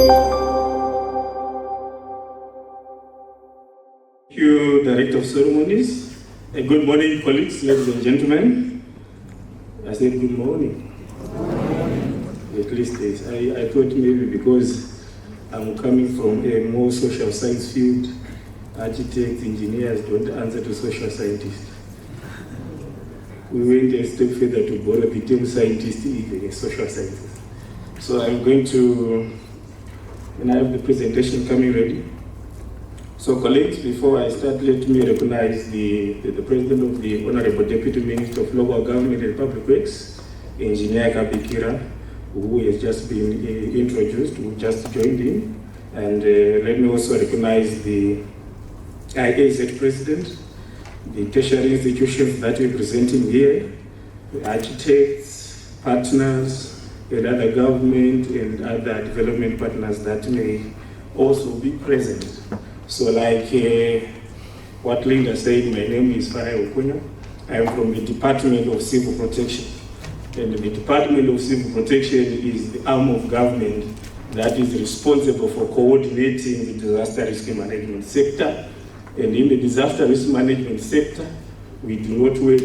Thank you, Director of Ceremonies. Good morning, colleagues, ladies and gentlemen. I said good morning. At least I thought maybe because I'm coming from a more social science field, architects, engineers don't answer to social scientists. We went a step further to borrow the term scientist even in social sciences. So I'm going to, and I have the presentation coming ready. So colleagues, before I start, let me recognize the President of the Honorable Deputy Minister of Local Government and Public Works, Engineer Kabikira, who has just been introduced, who just joined in. And let me also recognize the Iaz President, the tertiary institutions that we're presenting here, the architects, partners, and other government and other development partners that may also be present. So like what Linda said, my name is Farai Okunya. I am from the Department of Civil Protection. And the Department of Civil Protection is the arm of government that is responsible for coordinating the disaster risk management sector. And in the disaster risk management sector, we do not work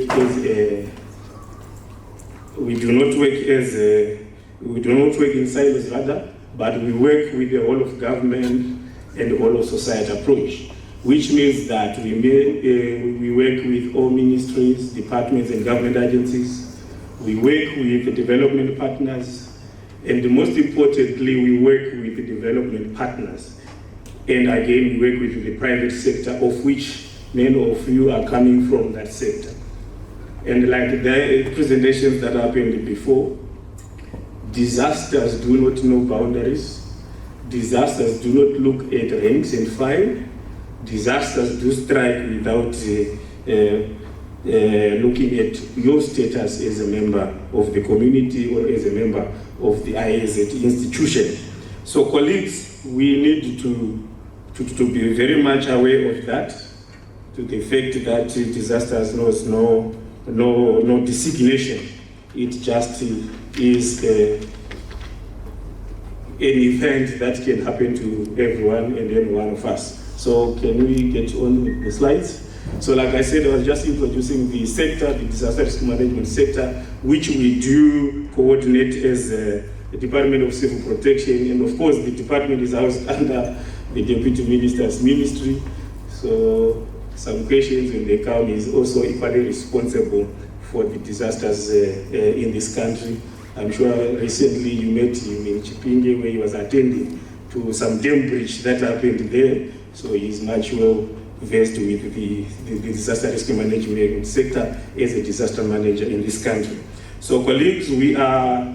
in silos rather, but we work with the whole of government and the whole of society approach, which means that we work with all ministries, departments and government agencies. We work with the development partners, and most importantly, we work with the development partners. And again, we work with the private sector, of which many of you are coming from that sector. And like the presentations that happened before, disasters do not know boundaries. Disasters do not look at ranks and file. Disasters do strike without looking at your status as a member of the community or as a member of the IAZ institution. So colleagues, we need to be very much aware of that, to the fact that disasters knows no designation. It just is an event that can happen to everyone and any one of us. So can we get on with the slides? So like I said, I was just introducing the sector, the disaster risk management sector, which we do coordinate as the Department of Civil Protection. And of course, the department is housed under the Deputy Minister's ministry. So some questions when they come is also equally responsible for the disasters in this country. I'm sure recently you met him in Chipinge where he was attending to some dam breach that happened there. So he's much well versed with the disaster risk management sector as a disaster manager in this country. So colleagues, we are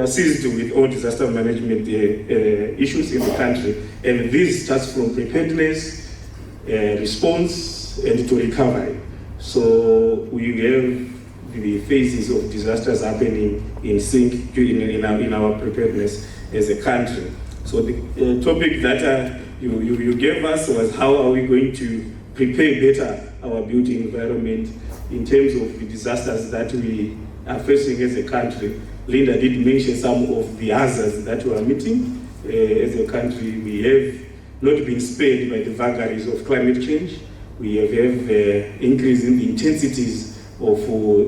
seized with all disaster management issues in the country. And this starts from preparedness, response, and to recovery. So we have the phases of disasters happening in sync in our preparedness as a country. So the topic that you gave us was how are we going to prepare better our built environment in terms of the disasters that we are facing as a country. Linda did mention some of the hazards that we are meeting as a country. We have not been spared by the vagaries of climate change. We have increase in the intensities of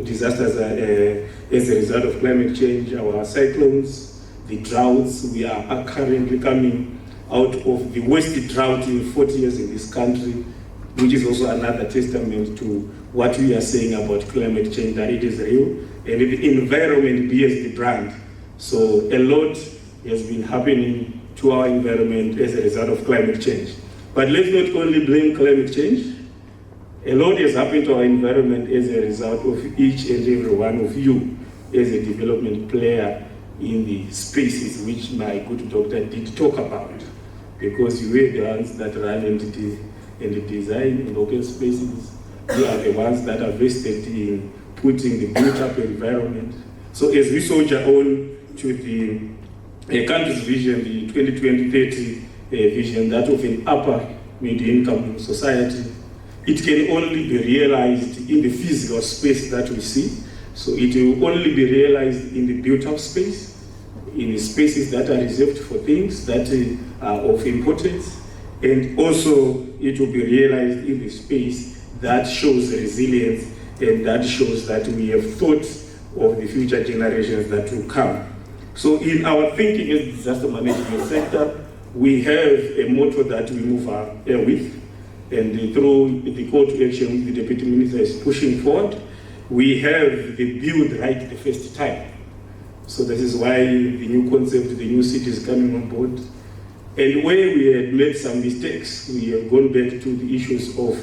disasters as a result of climate change, our cyclones, the droughts. We are currently coming out of the worst drought in 40 years in this country, which is also another testament to what we are saying about climate change, that it is real, and the environment bears the brand. So a lot has been happening to our environment as a result of climate change. But let's not only blame climate change. A lot has happened to our environment as a result of each and every one of you as a development player in the spaces which my good doctor did talk about. Because you were the ones that run and design and open spaces. You are the ones that are vested in putting the built up environment. So as we soldier on to the country's vision, the 2020-30 vision, that of an upper middle-income society, it can only be realized in the physical space that we see. So it will only be realized in the built-up space. in spaces that are reserved for things that are of importance, and also it will be realized in the space that shows resilience and that shows that we have thought of the future generations that will come. So in our thinking as the disaster management sector, we have a motto that we move with, and through the call to action the Deputy Minister is pushing forward. We have the build right the first time. So this is why the new concept, the new city is coming on board. And where we had made some mistakes, we have gone back to the issues of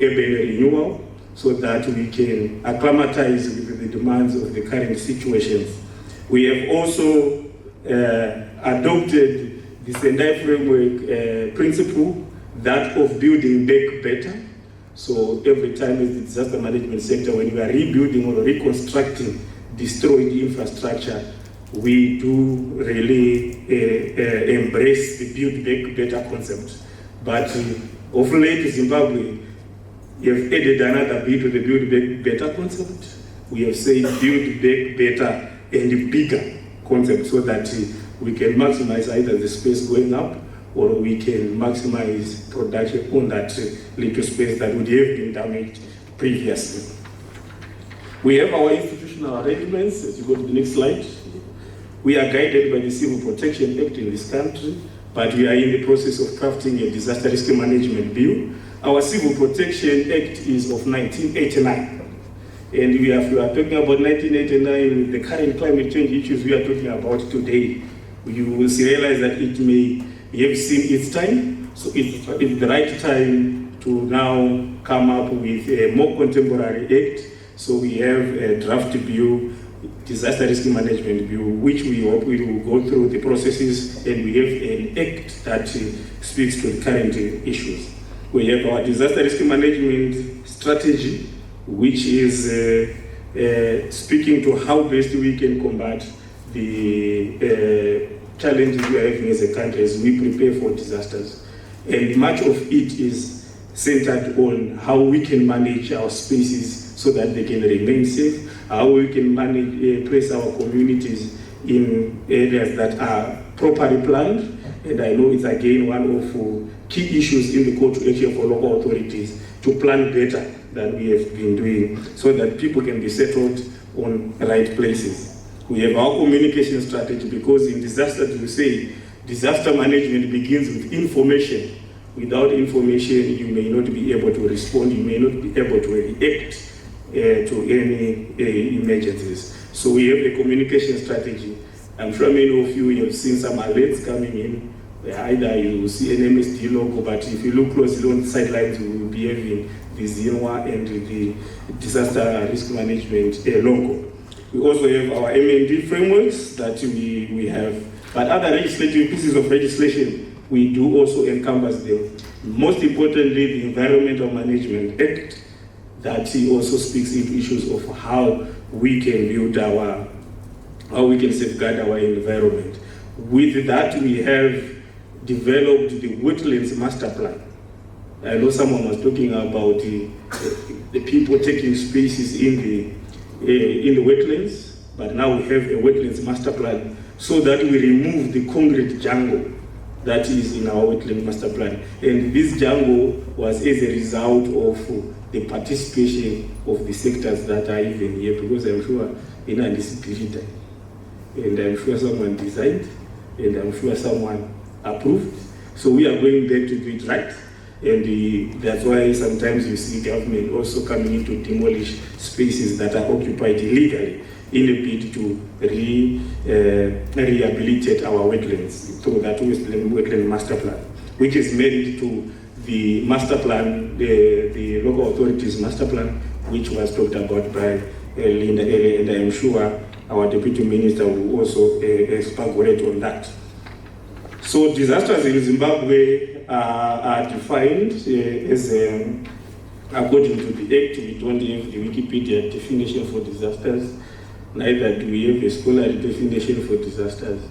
urban renewal so that we can acclimatize with the demands of the current situations. We have also adopted the Sendai framework principle, that of building back better. So every time as the disaster management sector, when we are rebuilding or reconstructing destroyed infrastructure, we do really embrace the build back better concept. But of late, Zimbabwe, we have added another bit to the build back better concept. We have said build back better and bigger concept, so that we can maximize either the space going up, or we can maximize production on that little space that would have been damaged previously. We have our institutional arrangements. As you go to the next slide, we are guided by the Civil Protection Act in this country, but we are in the process of crafting a disaster risk management bill. Our Civil Protection Act is of 1989. And we are talking about 1989 with the current climate change issues we are talking about today. You will realize that it may have seen its time, so it's the right time to now come up with a more contemporary act. So we have a draft bill, disaster risk management bill, which we hope we will go through the processes, and we have an act that speaks to the current issues. We have our disaster risk management strategy, which is speaking to how best we can combat the challenges we are having as a country as we prepare for disasters. And much of it is centered on how we can manage our spaces so that they can remain safe, how we can manage, place our communities in areas that are properly planned. And I know it's again one of key issues in the call to action for local authorities to plan better than we have been doing, so that people can be settled on the right places. We have our communication strategy, because in disasters we say disaster management begins with information. Without information, you may not be able to respond, you may not be able to react to any emergencies. So we have a communication strategy. I'm sure many of you have seen some alerts coming in. Either you will see an MSD logo, but if you look closely on the sidelines, we will be having the ZINWA and the disaster risk management logo. We also have our M&D frameworks that we have, but other legislative pieces of legislation, we do also encompass them. Most importantly, the Environmental Management Act, that also speaks into issues of how we can build how we can safeguard our environment. With that, we have developed the Wetlands Master Plan. I know someone was talking about the people taking spaces in the wetlands, but now we have a Wetlands Master Plan so that we remove the concrete jungle that is in our Wetland Master Plan. And this jungle was as a result of the participation of the sectors that are even here, because I'm sure in this period, and I'm sure someone designed, and I'm sure someone approved. So we are going back to do it right. And that's why sometimes you see government also coming in to demolish spaces that are occupied illegally in a bid to rehabilitate our wetlands through that Wetland Master Plan, which is married to the master plan, the local authorities master plan, which was talked about by Linda earlier, and I am sure our Deputy Minister will also expand on that. So disasters in Zimbabwe are defined as, according to the Act, we don't have the Wikipedia definition for disasters, neither do we have a scholarly definition for disasters.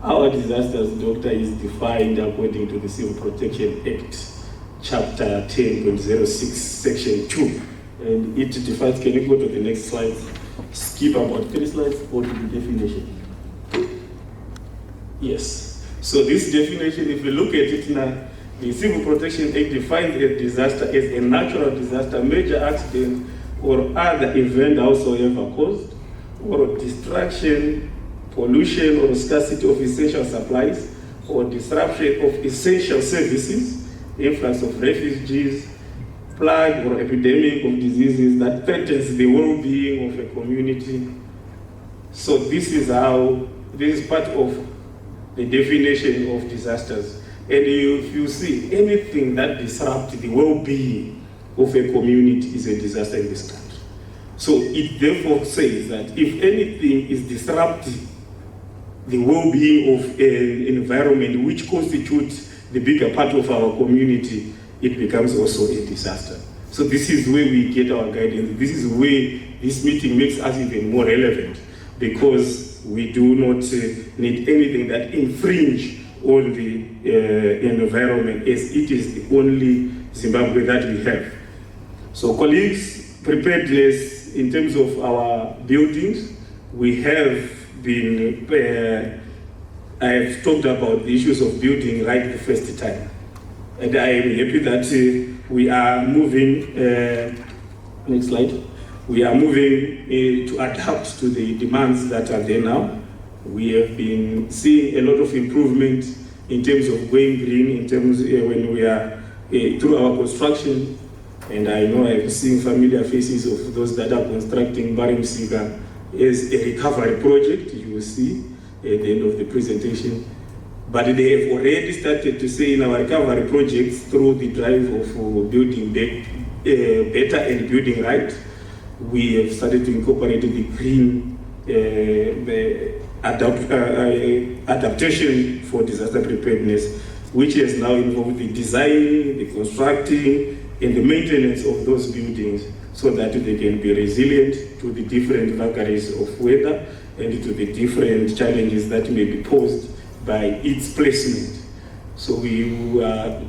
Our disasters, Doctor, is defined according to the Civil Protection Act, Chapter 10.06, Section 2. And it defines, can you go to the next slide? Skip about 3 slides, go to the definition. Yes. So this definition, if you look at it now, the Civil Protection Act defines a disaster as a natural disaster, major accident, or other event howsoever caused, or destruction, pollution, or scarcity of essential supplies, or disruption of essential services, influx of refugees, plague or epidemic of diseases that threatens the well-being of a community. So this is part of the definition of disasters. And if you see anything that disrupts the well-being of a community is a disaster in this country. So it therefore says that if anything is disrupting the well-being of an environment which constitutes the bigger part of our community, it becomes also a disaster. So this is where we get our guidance. This is where this meeting makes us even more relevant, because we do not need anything that infringe on the environment, as it is the only Zimbabwe that we have. So colleagues, preparedness in terms of our buildings, we have been, I have talked about the issues of building right the first time. And I am happy that we are moving, next slide, we are moving to adapt to the demands that are there now. We have been seeing a lot of improvement in terms of going green, in terms when we are through our construction. And I know I've seen familiar faces of those that are constructing Barimsika as a recovery project, you will see at the end of the presentation. But they have already started to say in our recovery projects, through the drive of building better and building right, we have started to incorporate the green adaptation for disaster preparedness, which has now involved the designing, the constructing, and the maintenance of those buildings so that they can be resilient to the different vagaries of weather and to the different challenges that may be posed by its placement. So we are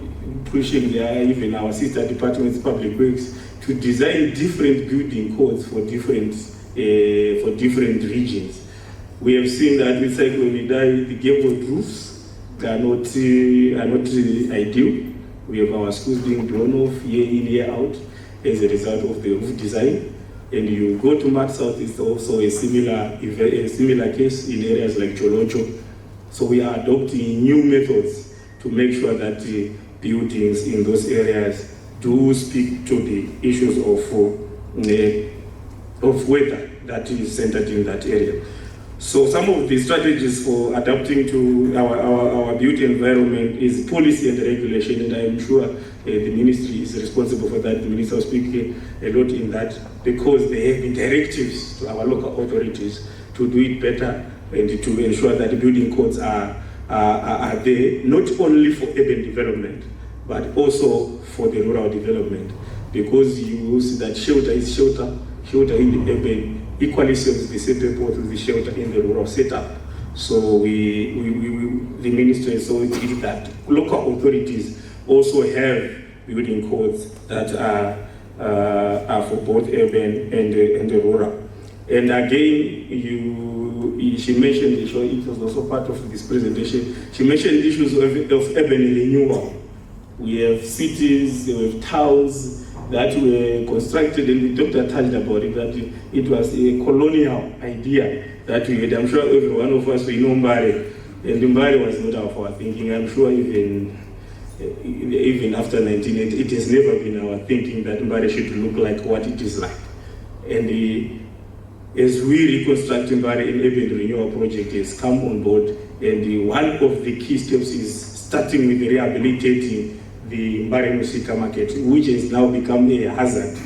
pushing there, even our sister departments, public works, to design different building codes for different regions. We have seen that with Cyclone Idai, the gabled roofs are not ideal. We have our schools being blown off year in, year out as a result of the roof design. And you go to Mat South, it's also a similar case in areas like Cholocho. So we are adopting new methods to make sure that the buildings in those areas do speak to the issues of weather that is centered in that area. So some of the strategies for adapting to our built environment is policy and regulation, and I'm sure the ministry is responsible for that. The minister will speak a lot in that, because there have been directives to our local authorities to do it better and to ensure that the building codes are there, not only for urban development, but also for the rural development. Because you see that shelter is shelter in the urban equally serves the same purpose with the shelter in the rural setup. So the ministry is so clear that local authorities also have building codes that are for both urban and the rural. And again, she mentioned, it was also part of this presentation, she mentioned issues of urban renewal. We have cities, we have towns that were constructed, and the doctor touched about it, that it was a colonial idea that we had. I'm sure every one of us, we know Mbare, and Mbare was not of our thinking. I'm sure even after 1980, it has never been our thinking that Mbare should look like what it is like. And as we reconstruct Mbare, an urban renewal project has come on board, and one of the key steps is starting with rehabilitating the Mbare Musika market, which has now become a hazard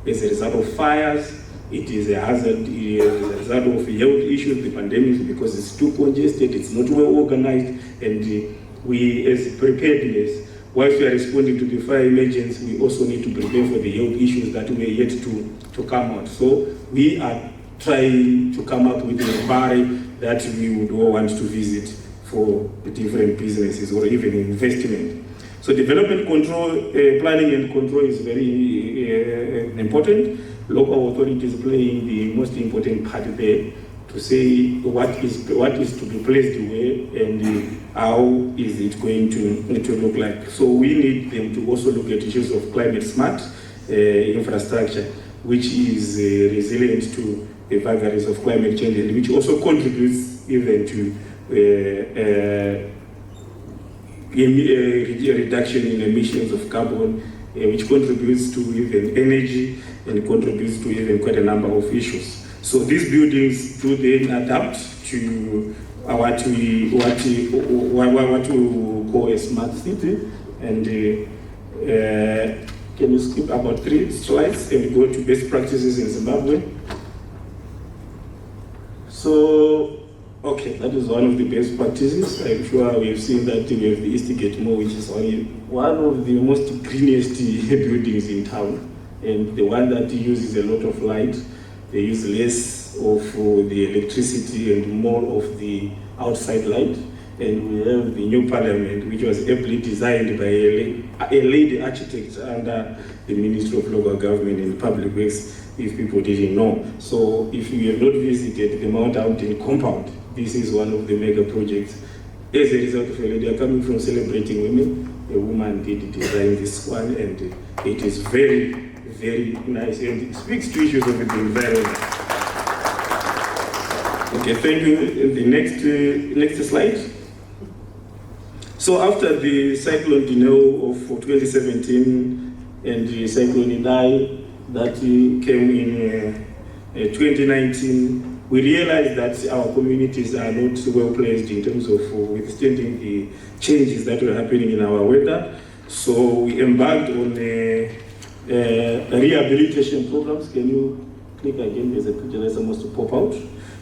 as a result of fires. It is a hazard as a result of health issues, the pandemic, because it's too congested, it's not well organized, and we, as preparedness, whilst we are responding to the fire emergency, we also need to prepare for the health issues that were yet to come out. So we are trying to come up with a Mbare that we would all want to visit for different businesses or even investment. So development control, planning and control is very important. Local authorities playing the most important part there. to say what is to be placed where and how is it going to look like. So we need them to also look at issues of climate smart infrastructure, which is resilient to the vagaries of climate change, and which also contributes even to reduction in emissions of carbon, which contributes to even energy and contributes to even quite a number of issues. So these buildings do then adapt to what we call a smart city. And can you skip about 3 slides and go to best practices in Zimbabwe? So, okay, that is one of the best practices. I'm sure we have seen that we have the East Gate Mall, which is one of the most greenest buildings in town, and the one that uses a lot of light. They use less of the electricity and more of the outside light. And we have the new parliament, which was ably designed by a lady architect under the Ministry of Local Government and Public Works, if people didn't know. So if you have not visited the Mount Mountain compound, this is one of the mega projects. As a result of a lady coming from Celebrating Women, a woman did design this one, and it is very, very nice, and it speaks to issues of the environment. Okay, thank you. The next slide. So after the cyclone Dino of 2017 and the cyclone Idai that came in 2019, we realized that our communities are not well placed in terms of withstanding the changes that were happening in our weather. So we embarked on rehabilitation programs. Can you click again? There's a picture that's supposed to pop out.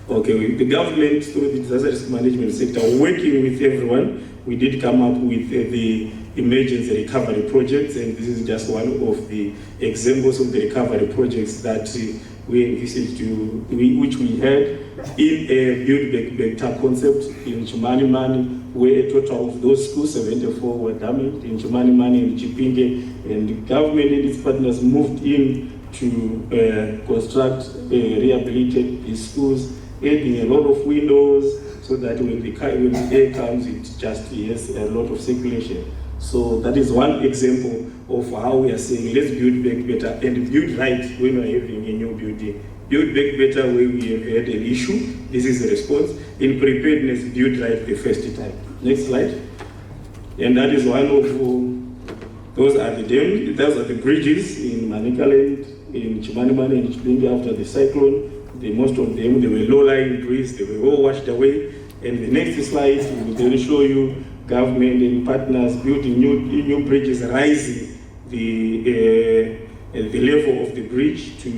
Okay, the government through the disaster risk management sector, working with everyone, we did come up with the emergency recovery projects, and this is just one of the examples of the recovery projects that we envisaged which we had in a build back better concept in Chimanimani, where a total of those schools, 74 were damaged in Chimanimani and Chipinge, and the government and its partners moved in to construct, rehabilitate these schools, adding a lot of windows, so that when the air comes, it just has a lot of circulation. So that is one example of how we are saying, let's build back better and build right when we're having a new building. Build back better when we have had an issue. This is the response. In preparedness, build right the first time. Next slide. And that is one of, those are the dams, those are the bridges in Manicaland, in Chimanimani and Chipinge after the cyclone. Most of them, they were low-lying bridges, they were all washed away. And the next slide will show you government and partners building new bridges, rising the level of the bridge to,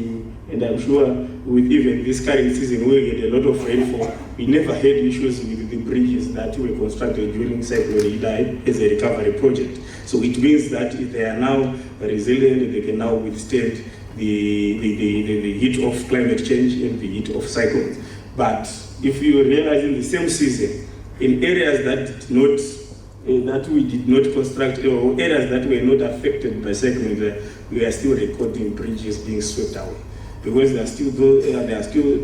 and I'm sure with even this current season we get a lot of rainfall, we never had issues with the bridges that were constructed during cyclone Idai as a recovery project. So it means that they are now resilient, they can now withstand the heat of climate change and the heat of cyclones. But if you realize in the same season, in areas that we did not construct, or areas that were not affected by cyclones, we are still recording bridges being swept away, because there are still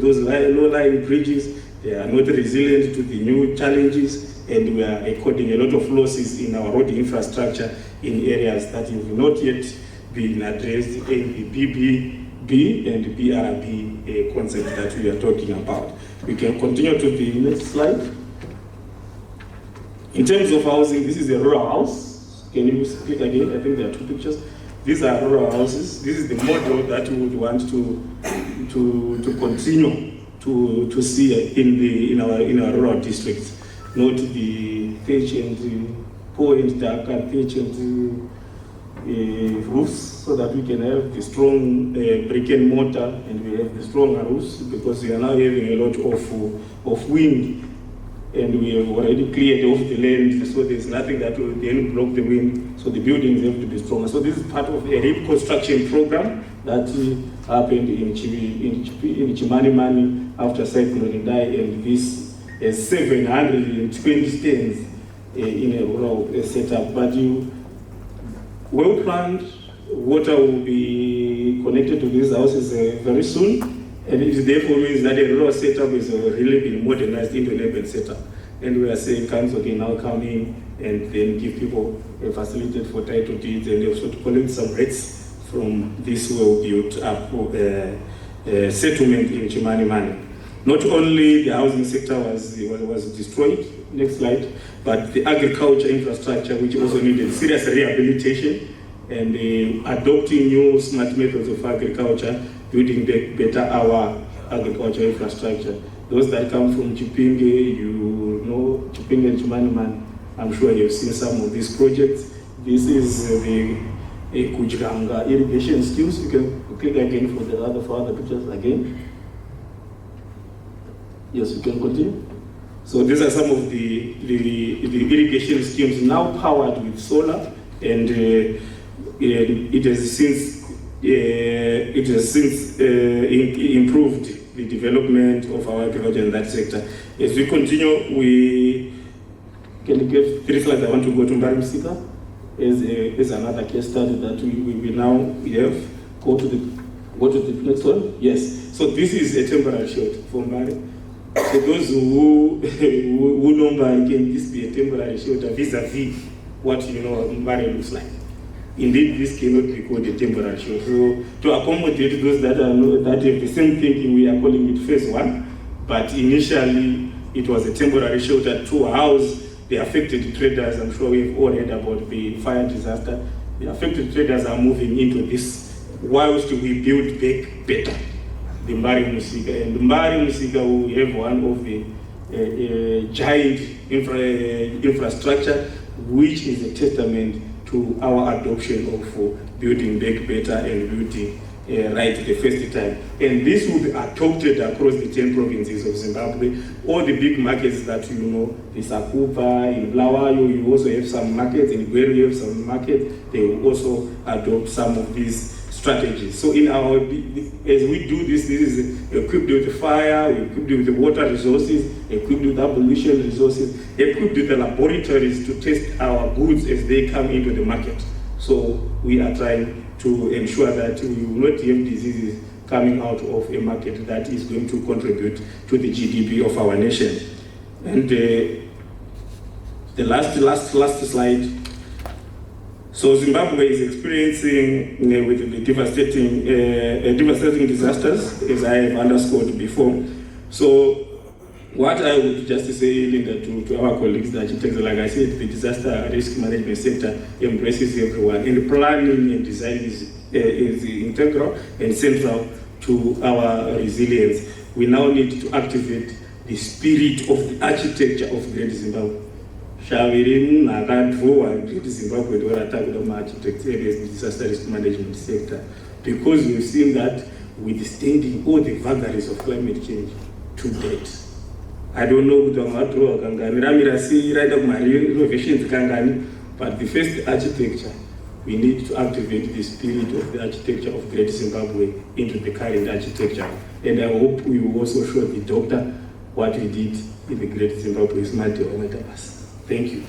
those low-lying bridges. They are not resilient to the new challenges, and we are recording a lot of losses in our road infrastructure in areas that have not yet been addressed in the BBB and BRB concept that we are talking about. We can continue to the next slide. In terms of housing, this is a rural house. Can you click again? I think there are 2 pictures. These are rural houses. This is the model that we would want to continue to see in our rural districts, not the thatch and poor and dark and thatch and roofs, so that we can have the strong brick and mortar, and we have the strong roofs, because we are now having a lot of wind, and we have already cleared off the land, so there's nothing that will then block the wind, so the buildings have to be stronger. So this is part of a reconstruction program that happened in Chimanimani after Cyclone Idai, and this is 720 stands in a rural setup. But well planned, water will be connected to these houses very soon, And it therefore means that a rural setup is really been modernized into an urban setup. And we are saying council can now come in and then give people a facility for title deeds and also to collect some rates from this well-built up settlement in Chimani. Not only the housing sector was destroyed, next slide, but the agriculture infrastructure, which also needed serious rehabilitation, and adopting new smart methods of agriculture, building better our agriculture infrastructure. Those that come from Chipinge, you know Chipinge and Chimani, I'm sure you've seen some of these projects. This is the Kujranga irrigation schemes. You can click again for the other pictures again. Yes, you can continue. So these are some of the irrigation schemes now powered with solar, and it has since improved the development of our agriculture in that sector. As we continue, we can get 3 slides. I want to go to Mbarimsika as another case study that we now have. Go to the next one. Yes. So this is a temporary shot for Mbari. So those who know Mbari, can this be a temporary shelter vis-a-vis what Mbari looks like? Indeed, this cannot be called a temporary shelter. So to accommodate those that have the same thinking, we are calling it phase 1. But initially, it was a temporary shelter to house the affected traders. I'm sure we've all heard about the fire disaster. The affected traders are moving into this whilst we build back better. The Mbari Musika. And Mbari Musika will have one of the giant infrastructure, which is a testament to our adoption of building back better and building right the first time. And this will be adopted across the 10 provinces of Zimbabwe. All the big markets that you know, the Sakupa, in Blawayo, you also have some markets, in Gweru you have some markets, they will also adopt some of these strategies. So in our, as we do this is equipped with the fire, equipped with the water resources, equipped with abolition resources, equipped with the laboratories to test our goods as they come into the market. So we are trying to ensure that we will not have diseases coming out of a market that is going to contribute to the GDP of our nation. And the last slide. So Zimbabwe is experiencing with the devastating disasters, as I have underscored before. So what I would just say, Linda, to our colleagues, the architects, like I said, the disaster risk management sector embraces everyone, and planning and design is integral and central to our resilience. We now need to activate the spirit of the architecture of Great Zimbabwe. Shavirin Nakadvoa, Great Zimbabwe, where attacked the architects areas, the disaster risk management sector, because we've seen that withstanding all the vagaries of climate change to date. I don't know but the first architecture, we need to activate the spirit of the architecture of Great Zimbabwe into the current architecture. And I hope we will also show the doctor what we did in the Great Zimbabwe Smart Development. Thank you.